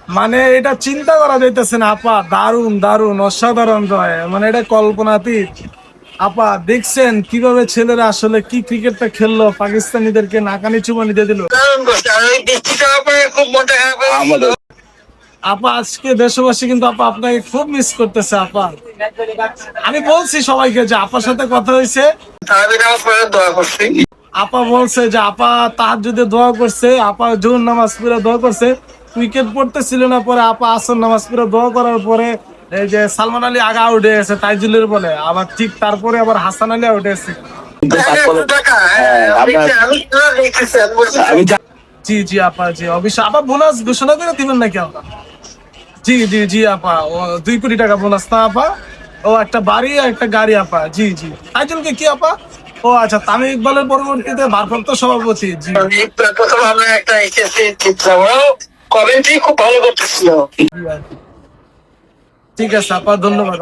মানে এটা চিন্তা করা যাইতেছে না আপা, দারুণ দারুণ অসাধারণ জয়, মানে এটা কল্পনাতীত। আপা দেখছেন কিভাবে ছেলেরা আসলে কি ক্রিকেটটা খেললো, পাকিস্তানিদেরকে নাকানি চুবানি দিয়ে দিল। আপা আজকে দেশবাসী কিন্তু আপা আপনাকে খুব মিস করতেছে আপা। আমি বলছি সবাইকে যে আপার সাথে কথা হয়েছে, আপা বলছে যে আপা তাহাজ্জুদে দোয়া করছে, আপা জোহর নামাজ পড়ে দোয়া করছে, উইকেট পড়তেছিল না, পরে আপা আসর নামাজ পড়ে দোয়া করার পরে এই যে সালমান আলী আগা উঠে গেছে তাইজুলের বলে, আবার ঠিক তারপরে আবার হাসান আলী উঠে গেছে। জি জি আপা, জি অবশ্যই আপা, বোনাস ঘোষণা করে দিবেন নাকি আপা? জি জি জি আপা, ও 2 কোটি টাকা বোনাস না আপা? ও একটা বাড়ি আর একটা গাড়ি আপা, জি জি। টাইটেল কি আপা? ও আচ্ছা, তামিম ইকবালের পরবর্তীতে ভারপ্রাপ্ত সভাপতি, জি। প্রথম আমরা একটা এসেছি চিত্র কমেন্ট্রি খুব ভালো করতেছিল। ঠিক আছে আপা, ধন্যবাদ।